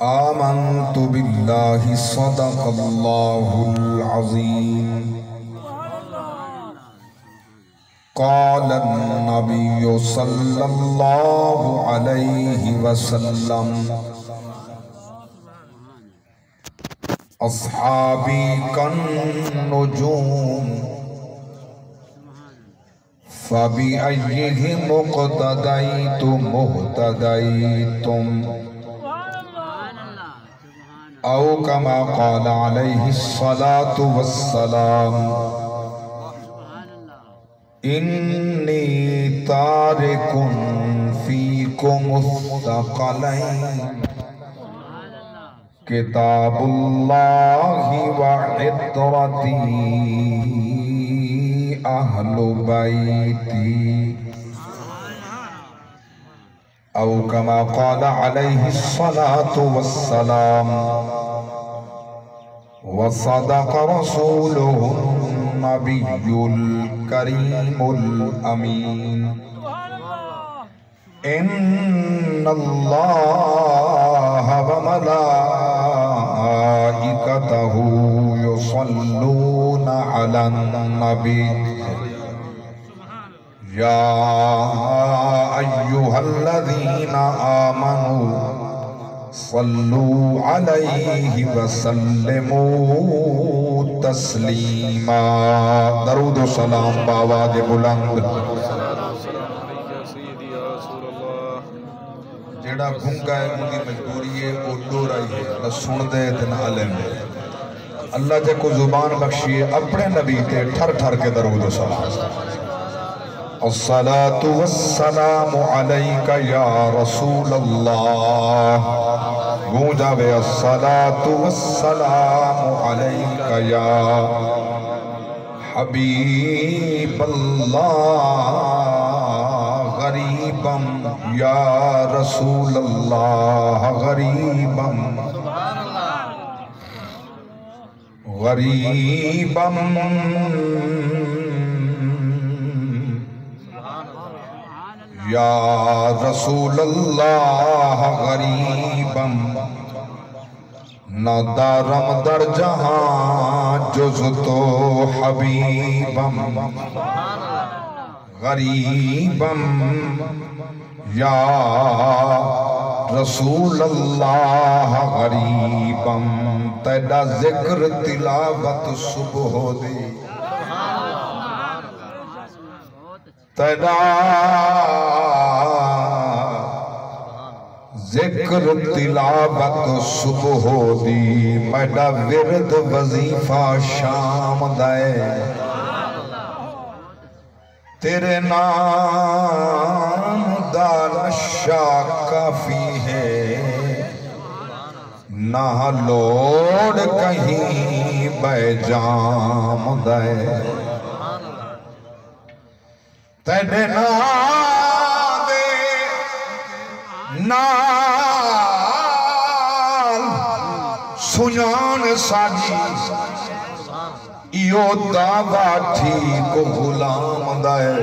آمنت باللہ صدق اللہ العظیم قال النبی صلی اللہ علیہ وسلم اصحابی کالنجوم فبأيهم اقتديتم مهتديتم أو كما قال عليه الصلاة والسلام إني تارك فيكم الثقلين كتاب الله وعطرتي أهل بيتي أو كما قال عليه الصلاة والسلام وصدق رسوله النبي الكريم الأمين إن الله وملائكته يصلون على النبي يا أيها الذين آمنوا صلوا عليه وسلموا تسليما درود و سلام بآواز بلند جیڑا گھنگا ہے مجھے مجبوری ہے وہ دو رہی ہے نہ سن دے نہ علم دے اللہ جے کو زبان بخشی ہے اپنے نبی تے ٹھر ٹھر کے درود و سلام الصلاة والسلام علیکہ یا رسول اللہ گونجا بے الصلاة والسلام علیکہ یا حبیب اللہ غریبم یا رسول اللہ غریبم غریبم یا رسول اللہ غریبم نہ دارم در جہاں جز تو حبیبم غریبم یا رسول اللہ غریبم تیرا ذکر تلاوت صبح دی تیرا ذکر تلاوت صبح دی میڈا ورد وظیفہ شام دائے تیرے نام دا نشہ کافی ہے نہ لوڑ کہیں بے جام دائے تیرے نام دے نال سنان ساجی ایو دعویٰ ٹھیک غلام دائے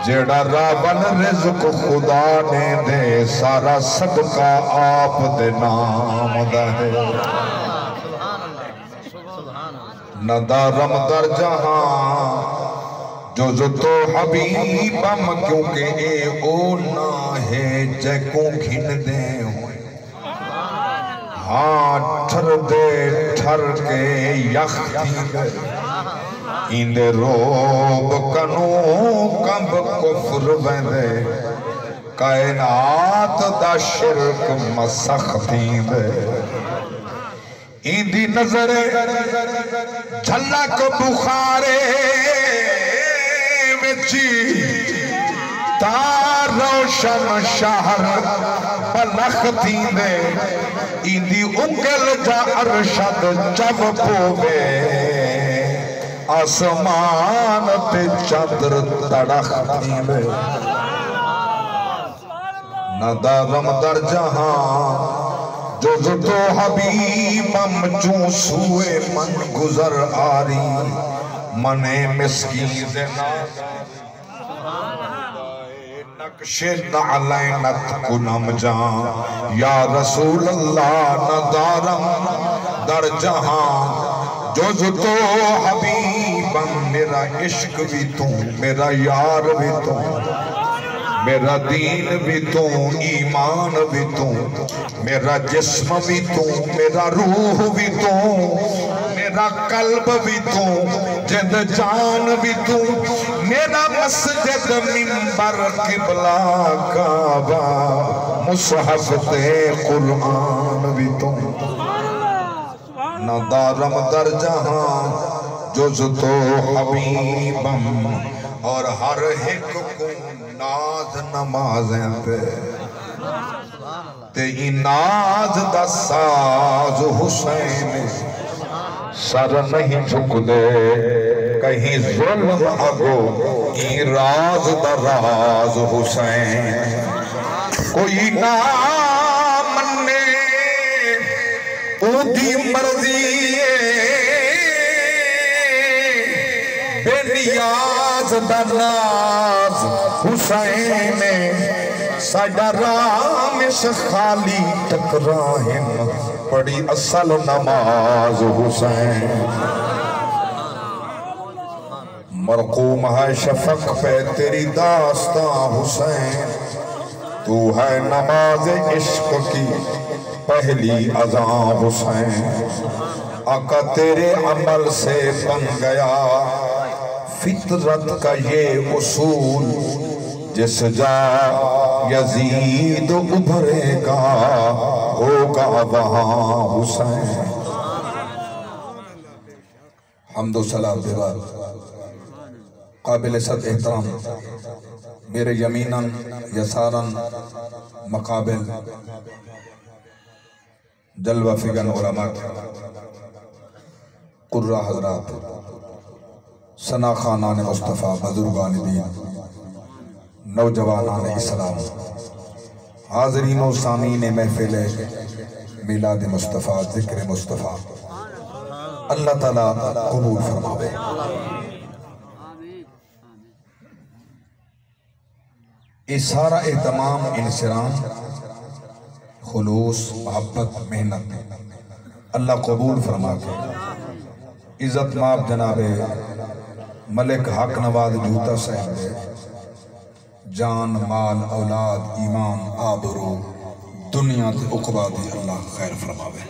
جیڑا رابن رزق خدا نے دے سارا صدقہ آپ دے نام دائے ندارم در جہاں جو تو حبیبم کیونکہ اے اونا ہے جے کو گھن دے ہوئے ہاں ٹھر دے ٹھر کے یختی گئے اندے روب کنو کمب کفر بندے کائنات دا شرک مسختی دے اندی نظر جھلک بخارے تار روشن شہر بلختی دے اندی انگل جا ارشد جب پوے آسمان تے چادر تڑختی دے ندارم در جہاں جو تو حبیبم چون سوئے من گزر آری من مسکین دینا نقش نعلینت کنم جان یا رسول اللہ ندارم در جہان جز تو حبیبم میرا عشق بھی تو میرا یار بھی تو میرا دین بھی تو ایمان بھی تو میرا جسم بھی تو میرا روح بھی تو میرا قلب بھی تو جد جان بھی تو میرا مسجد منبر قبلہ کعبہ مصحف تے قرآن بھی تو نہ دارم در جہاں جز تو حبیبم اور ہر ایک کو ناز نمازیں پہ تے ناز دا ساز حسین سر نہیں جھک دے کہیں ظلم اگو راز دا راز حسین کوئی نہ منے اودھی مرضی بے نیاز دا ناز حسین ساڈا رامش خالی ٹکراہن پڑی اصل نماز حسین مرقوم ہے شفق پہ تیری داستان حسین تو ہے نماز عشق کی پہلی اذان حسین آقا تیرے عمل سے بن گیا فطرت کا یہ اصول جس جا یزید ابھرے گا ہوگا وہاں حسین حمد و صلاۃ دیوار قابل صد احترام میرے یمیناً یساراً مقابل جلوہ فگن علماء قرہ حضرات ثنا خانان مصطفیٰ بزرگان دین نوجوانان اسلام حاضرین و سامعین محفل میلاد مصطفیٰ ذکر مصطفیٰ اللہ تعالیٰ قبول فرماوے اس سارا اہتمام انصرام خلوص محبت محنت اللہ قبول فرما کے عزت ماب جناب ملک حق نواز جوتا صاحب جان مال اولاد ایمان آبرو دنیا تے عقبہ دی اللہ خیر فرماوے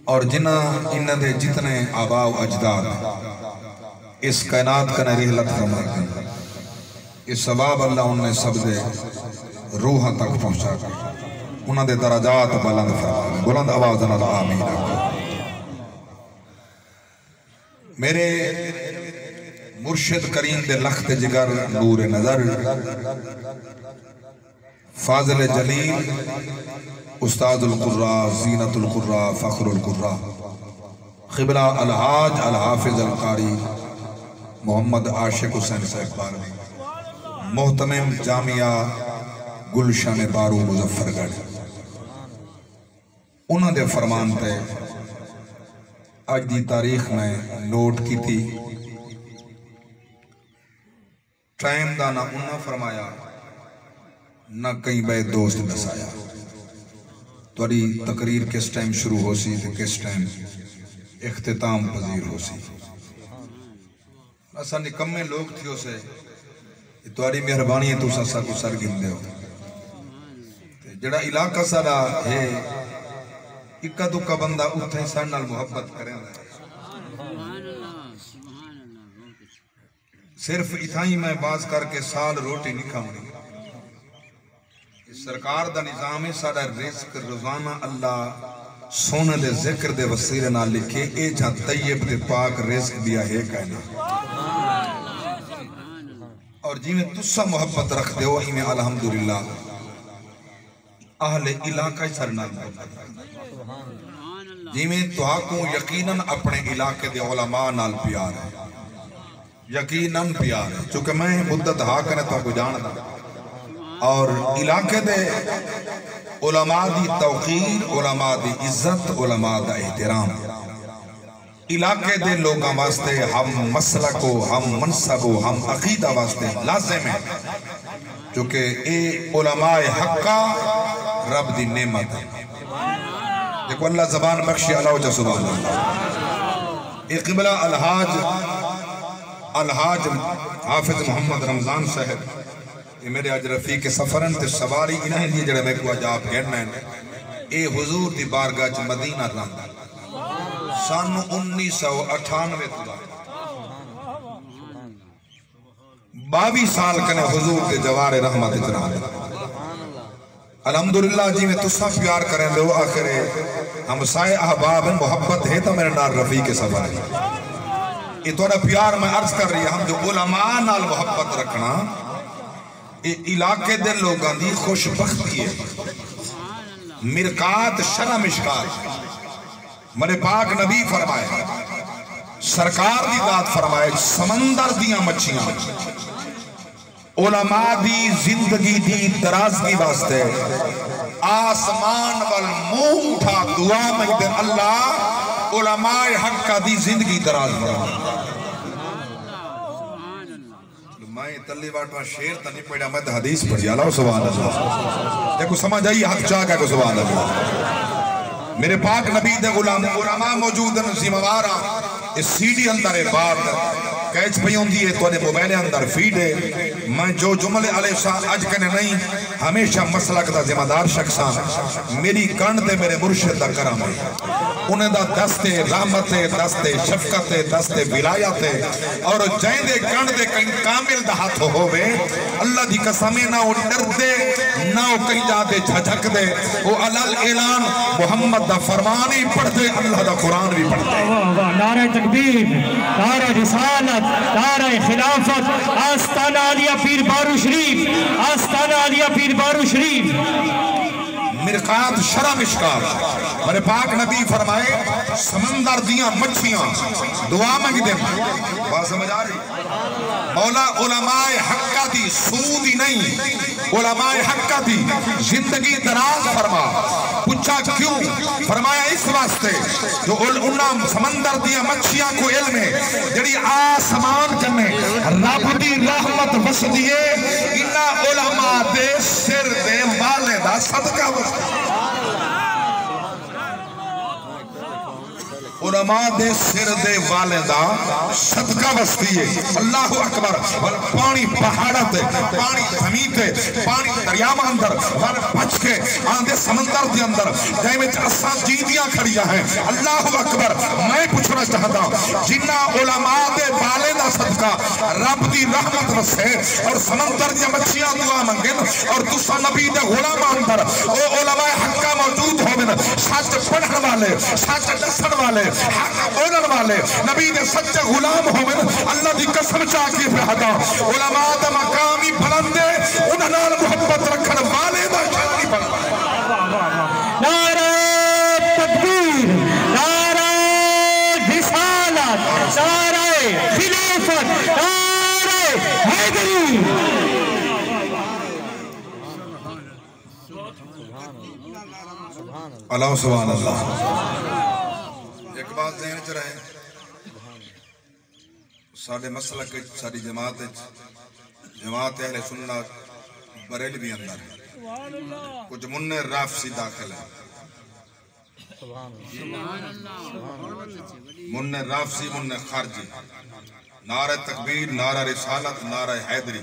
اور جنہ انہ دے جتنے آباء و اجداد اس کائنات کا نریحلت فرما کے اس سباب اللہ انہیں سب دے روح تک پہنچا کر انہوں دے درجات بلند فرما بلند آواز اللہ آمین میرے مرشد کریم دے لخت جگر نور نظر فاضل جلیل استاد القرآ زینت القرآ فخر القرآ قبلہ الحاج الحافظ القاری محمد عاشق حسین صاحب بارمی محتمم جامعہ گلشن بارو مظفر گڑھ انہوں نے فرمان پہ آج دی تاریخ میں نوٹ کی تھی ٹائم دا نہ انہوں فرمایا نہ کہیں بے دوست بسایا توڑی تقریر کس ٹائم شروع ہو سی تو کس ٹائم اختتام پذیر ہو سی ایسا نکمے لوگ تھی اسے توڑی مہربانی ہے تو سسا کو سر گندے ہو جڑا علاقہ سارا ہے اکا دکا بندہ اتھے سارنال محبت کریں صرف اتھائی میں باز کر کے سال روٹی نہیں کھاؤں سرکار دا نظام سارا رزق روزانہ اللہ سونے دے ذکر دے وسیلے نہ لکھے اے جہاں طیب دے پاک رزق دیا ہے کہنا اور جی میں تسا محبت رکھ دے ہو ہی میں الحمدللہ اہل علاقہ سرنال محبت رکھ جی میں تو آکوں یقیناً اپنے علاقے دے علماء نال پیار ہے یقیناً پیار ہے چونکہ میں مدت ہاکنے تو کو جاندہ اور علاقے دے علماء دی توقیر علماء دی عزت علماء دا احترام علاقے دے لوگاں واسطے ہم مسلک ہم منصب ہم عقیدہ واسطے لازم ہے چونکہ اے علماء حقہ رب دی نعمت ہے. دیکھو اللہ زبان بخشی اللہ وجہ سبحان اللہ. اے قبلہ الحاج حافظ محمد رمضان صاحب یہ میرے اج رفیق سفرن تے سواری انہیں لیے جڑے میں کو اج آپ کہنا ہے اے حضور دی بارگاہ چ مدینہ رہندا سن 1998 دا 22 سال کنے حضور دے جوار رحمت اجرا. الحمدللہ جی میں تسا پیار کریں دو آخر ہم سائے احباب محبت ہے تو میرے نال رفیق سفر ہے. یہ توڑا پیار میں عرض کر رہی ہے ہم جو علماء نال محبت رکھنا یہ علاقے دے لوگاں دی خوش بختی ہے. مرکات شرع مشکات میرے پاک نبی فرمائے سرکار دی ذات فرمائے سمندر دیاں مچھیاں علماء دی زندگی دی درازگی واسطے آسمان والموہ اٹھا دعا مجھتے اللہ علماء حق کا دی زندگی دراز فرما. میں تلی واٹوا شیر تا نہیں پڑھا میں حدیث پڑھی اللہ سبحان اللہ. دیکھو سمجھ آئی حق چاہ کہ سبحان اللہ. میرے پاک نبی دے غلام علماء موجود ہیں زموارا اس سی ڈی اندر بات کیچ پہ ہوں دیئے تو نے موبائل اندر فیڈ ہے. میں جو جملے علیہ السلام اج کنے نہیں ہمیشہ مسلک دا ذمہ دار شخصان میری کن دے میرے مرشد دا کرم ہے. انہیں دا دست رحمت دست شفقت دست ولایت اور جائیں دے کن دے کہیں کامل دا ہاتھ ہوئے اللہ دی قسمیں نہ وہ ڈر دے نہ وہ کہیں جا دے جھجھک دے وہ علال اعلان محمد دا فرمانی پڑھ دے اللہ دا قرآن بھی پڑھ دے. نعرہ تکبیر نعرہ رسالت نعرہ خلافت آستانہ علیہ پیر بارو شریف آستانہ علیہ پیر بارو شریف. مرقات شرع مشکات میرے پاک نبی فرمائے سمندر دیاں مچھیاں دعا مانگ دیں. بات سمجھ آ رہی مولا علماء حقہ دی سودی نہیں علماء حقہ دی زندگی دراز فرما. پوچھا کیوں فرمایا اس واسطے جو انہاں سمندر دیاں مچھیاں کو علم ہے جڑی آسمان کرنے رب دی رحمت بس دیئے انہاں علماء دے سر دے والدہ صدقہ بس علماء دے سر دے والدہ صدقہ بستی ہے. اللہ اکبر پانی پہاڑت پانی زمیتے پانی دریام اندر بچ کے آندے سمندر دے اندر جائے میں اساں جیدیاں کھڑیا ہیں. اللہ اکبر میں پوچھنا چاہتا ہوں جنہ علماء دے والدہ صدقہ رب دی رحمت رسے اور سمندر دے مچھیاں دعا منگن اور تسا نبی دے غلام اندر او علماء حقہ موجود ہوئے سچ پڑھن والے سچ دسن والے حق بولن والے نبی دے سچے غلام ہوئے اللہ دی قسم چاہ کے پہدا علماء دا مقامی بلندے انہاں نال محبت رکھن والے دا شانی بلند. نعرہ تکبیر نعرہ رسالت نعرہ خلافت نعرہ حیدری. اللہ سبحان اللہ. ایک بات ذہن چ رہے ساڑھے مسلک ساڑھی جماعت اہل سنت بریلوی اندر ہے کچھ منع رافضی داخل ہے. منع رافضی منع خارجی نعرہ تکبیر نعرہ رسالت نعرہ حیدری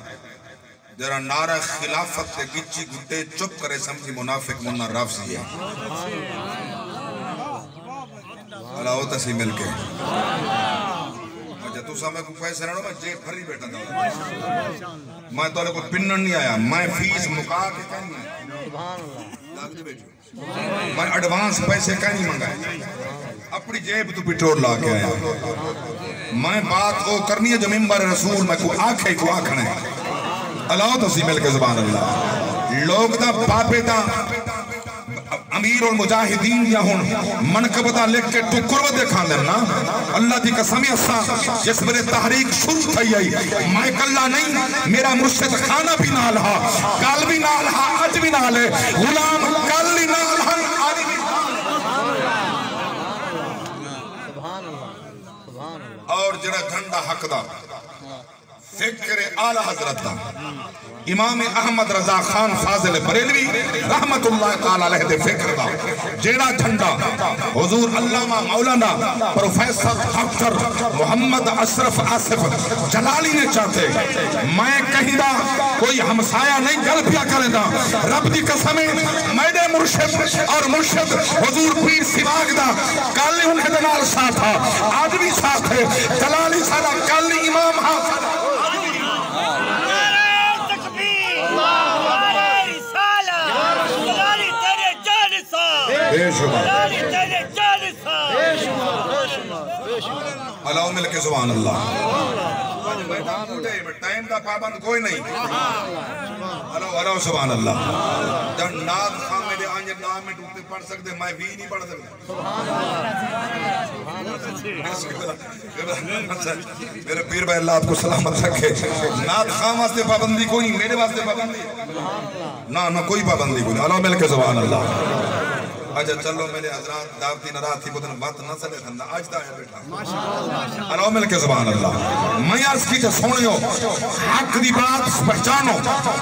جرا نعرہ خلافت تے گچی گھٹے چپ کرے سمجھی منافق منع رافضی ہے. اللہ ہوتا سی مل کے تو سا میں کو پیسے رہنو میں جیب بھری بیٹھا تھا میں تو کو پنن نہیں آیا میں فیس مکا کے کہیں میں ایڈوانس پیسے کہیں منگائے اپنی جیب تو پٹور لا کے آیا. میں بات کو کرنی ہے جو ممبر رسول میں کو آنکھیں کو آنکھنے اللہ ہوتا سی مل کے زبان اللہ لوگ دا باپے دا امیر المجاہدین یا ہون منقبتہ لکھ کے ٹکر و دیکھا لینا اللہ دی قسمی اسا جس میرے تحریک شروع تھی آئی میں کلہ نہیں میرا مرشد خانہ بھی نال ہا کال بھی نال ہا اج بھی نال ہے غلام کال بھی نال ہا آدھی بھی اور جڑا جھنڈا حق دا فکر آلہ حضرت دا امام احمد رضا خان فاضل بریلوی رحمت اللہ تعالیٰ علیہ دے فکر دا جیڑا جھنڈا حضور علامہ مولانا پروفیسر ڈاکٹر محمد اشرف آصف جلالی نے چاہتے میں کہیں دا کوئی ہمسایہ نہیں گل پیا کرے دا رب دی قسمیں میرے مرشد اور مرشد حضور پیر سواگ دا کالی انہیں دنال ساتھ تھا آج بھی ساتھ ہے جلالی سارا کالی امام حاصل اللہ مل کے سبحان اللہ ٹائم دا پابند کوئی نہیں اللہ سبحان اللہ جب ناد خان میرے آنجر نام میں ڈوکتے پڑھ سکتے میں بھی نہیں پڑھ سکتے میرے پیر بھائی اللہ آپ کو سلامت رکھے ناد خان واسطے پابندی کوئی نہیں میرے واسطے پابندی نہ کوئی پابندی کوئی نہیں اللہ مل کے سبحان اللہ اچھا چلو میرے حضرات دعوتی نرات تھی بدن بات نہ سلے تھا آج دا ہے بیٹھا اللہ مل کے سبحان اللہ میں عرض کی جو سونیو حق دی بات پہچانو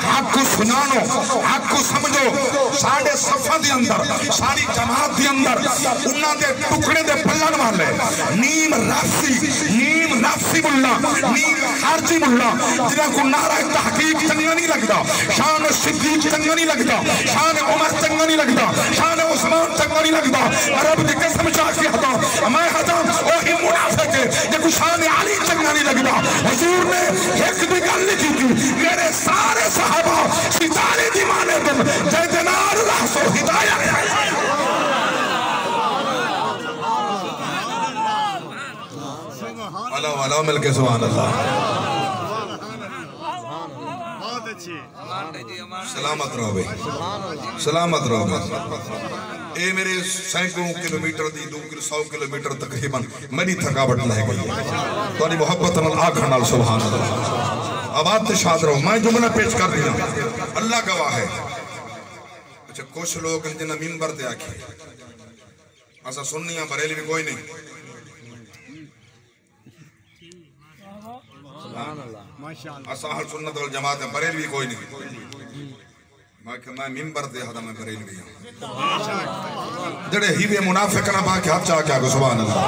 حق کو سنانو حق کو سمجھو ساڑھے صفحہ دی اندر ساری جماعت دی اندر انہاں دے ٹکڑے دے پلن والے نیم رافسی ملا نیم خارجی ملا جنہاں کو نعرہ تحقیق چنگا نہیں لگتا شان صدیق چنگا نہیں لگتا شان عمر چنگا نہیں لگتا شان عثمان چنگا نہیں لگتا رب دی قسم چاہ کے ہتا میں ہتا وہی منافق ہے جب شان علی چنگا نہیں لگتا حضور نے ایک بھی گل نہیں کی تھی میرے سارے صحابہ ستارے دی مانے دن جیدنار رحس و ہدایت اللہ مل کے سبحان اللہ سلامت رہو بھئی سلامت رہو بھئی اے میرے سینکڑوں کلومیٹر دی 100 کلومیٹر تقریباً میری تھکاوٹ لہ گئی تو انی محبت نال آکھن نال سبحان اللہ آباد تے شاد رہو میں جملہ پیش کر دیا اللہ گواہ ہے اچھا کچھ لوگ جنہ منبر تے آکھے ایسا سنیاں بریلی بھی کوئی نہیں اصحاب سنت والجماعت بریل بھی کوئی نہیں میں منبر دے حدا میں بریل بھی ہوں جڑے ہی بے منافق نہ باقی ہاتھ چاہ کیا گو سبحان اللہ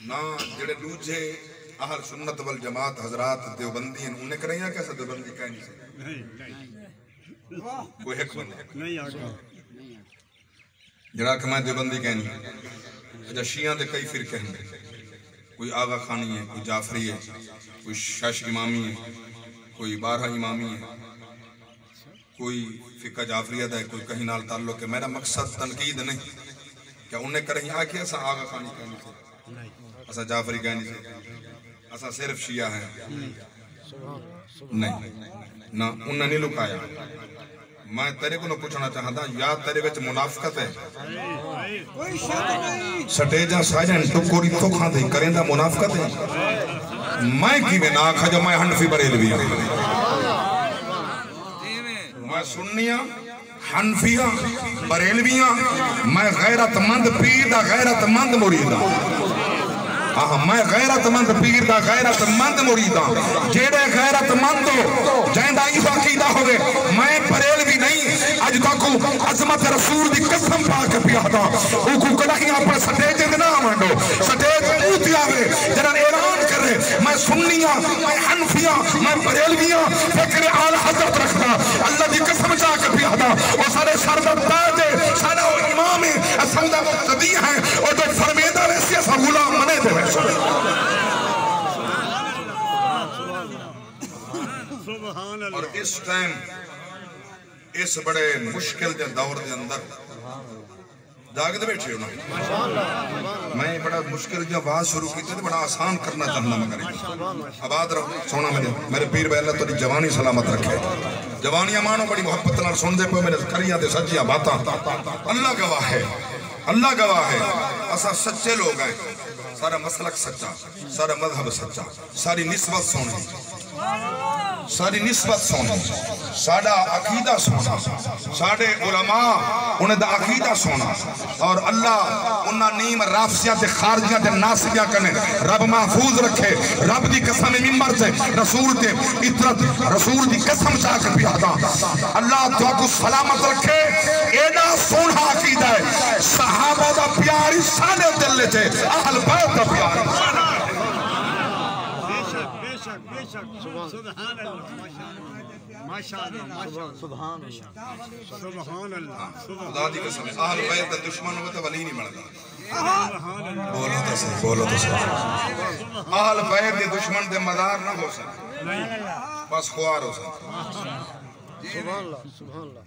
نا جڑے دوجھے اہل سنت والجماعت حضرات دیوبندی ہیں انہیں کریں یا کیسا دیوبندی کہیں سے کوئی حق بندی جڑا کہ میں دیوبندی کہیں اچھا شیعہ دے کئی فرقے ہیں کوئی آغا خانی ہے کوئی جعفری ہے کوئی شش امامی ہے کوئی بارہ امامی ہے کوئی فقہ جعفریہ ہے کوئی کہیں نال تعلق ہے میرا مقصد تنقید نہیں کیا انہیں کریں آکے ایسا آغا خانی کہنی سے ایسا جعفری کہنی سے ایسا صرف شیعہ ہے نہیں نہ انہیں نہیں لکایا میں تیرے کو نہ پوچھنا چاہتا یا تیرے وچ منافقت ہے سٹیجاں سائجن ٹکوری تو کھان دے کریں دا منافقت ہے میں کی میں نہ کھا جو میں حنفی بریلوی ہوں میں سنیاں حنفیاں بریلویاں میں غیرت مند پیر دا غیرت مند مریدہ میں غیرت مند پیر دا غیرت مند مریدہ جیڑے غیرت مند ہو جائندہ ایسا عقیدہ ہوئے میں بریلوی نہیں اج تک عظمت رسول دی قسم پاک پیادا او کو کلہیاں پر سٹیج نہ آمانڈو سٹیج اوتی آوے جنہاں اعلان کر رہے میں سنیاں میں حنفیاں میں بریلویاں فکر آل حضرت رکھتا اللہ دی قسم چاہ کے پیادا وہ سارے سردت دے سارے امام سندہ مقتدی ہیں اور جو فرمیدہ ویسی ایسا غلام منے دے اور اس ٹائم اس بڑے مشکل دے دور دے اندر جاگ دے بیٹھے ہونا میں بڑا مشکل جو آواز شروع کی تھی بڑا آسان کرنا چاہنا مگر آباد رہو سونا میرے پیر بے اللہ تو جوانی سلامت رکھے جوانیاں مانو بڑی محبت نال سن دے پہ میرے کریاں دے سچیاں باتاں اللہ گواہ ہے اللہ گواہ ہے اسا سچے لوگ ہیں سارا مسلک سچا سارا مذہب سچا ساری نسبت سونی ساری نسبت سونا، ساڑا عقیدہ سونا، ساڑے علماء انہیں دا عقیدہ سونا، اور اللہ انہا نیم رافضیات خارجیات ناسبیاں کرنے، رب محفوظ رکھے، رب دی قسم ممبر سے رسول تے اطرت رسول دی قسم چاہ کر بھی آدھا اللہ تو کو سلامت رکھے۔ اینا سونا عقیدہ ہے، صحابہ دا پیاری سانے دل لے تھے، اہل بیت دا پیاری سبحان اللہ سبحان اللہ خدا دی قسم ہے، اہل بیت دا دشمن ہوئے تو ولی نہیں مردہ۔ بولو تو صحیح، بولو تو صحیح۔ اہل بیت دے دشمن دے مدار نہ ہو سکتے، بس خوار ہو سکتے۔ سبحان اللہ سبحان اللہ۔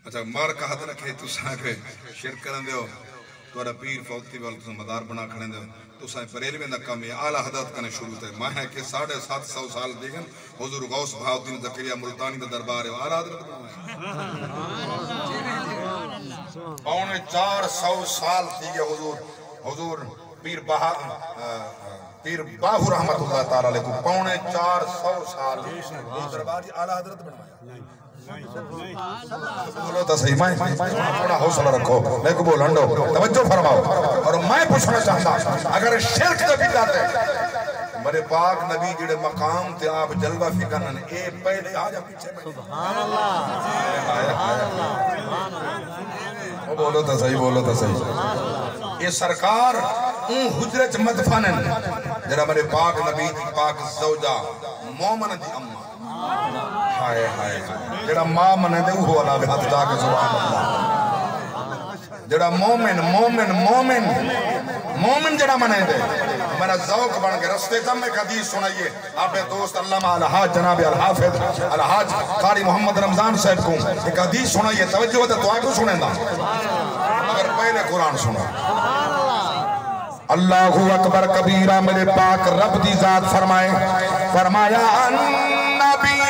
اچھا مار کا حد رکھے تو ساکھے شرک کرن دیو تو پیر فوتی والا تو مدار بنا کھڑے دیو تو سائیں پریلویں دا کام ہے اعلیٰ حضرت کرنے شروع تے میں ہے کہ 750 سال دیگن حضور غوث بہاؤدین زکریا ملتانی دا دربار ہے اعلیٰ حضرت پونے 400 سال دیگے حضور پیر باہو رحمت اللہ تعالیٰ لے تو پونے 400 سال دربار جی اعلیٰ حضرت بنوایا۔ بولو تو صحیح، میں تھوڑا حوصلہ رکھو، میں کو بول ہنڈو توجہ فرماؤ، اور میں پوچھنا چاہتا اگر شرک تو بھی جاتے میرے پاک نبی جڑے مقام تے آپ جلوہ فکرن اے پہلے آجا پیچھے سبحان اللہ۔ بولو تو صحیح، بولو تو صحیح۔ یہ سرکار اون حجرت مدفنن جڑا میرے پاک نبی دی پاک زوجہ مومن دی اممہ ہائے ہائے جڑا ماں منے دے وہ والا بھی ہاتھ جا کے سبحان اللہ، جڑا مومن جڑا منے دے میرا ذوق بن کے رستے تم ایک حدیث سنائیے آپ نے دوست علامہ الحاج جناب الحافظ الحاج قاری محمد رمضان صاحب کو ایک حدیث سنائیے، توجہ ہوتا تو آگے سنیں دا مگر پہلے قرآن سنا۔ اللہ اکبر کبیرہ میرے پاک رب دی ذات فرمایا النبی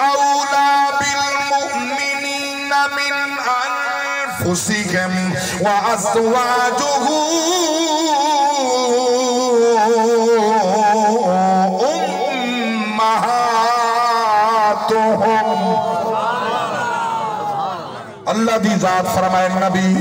اولا بالمؤمنین من انفسهم وازواجه امہاتهم۔ اللہ دی ذات فرمائے نبی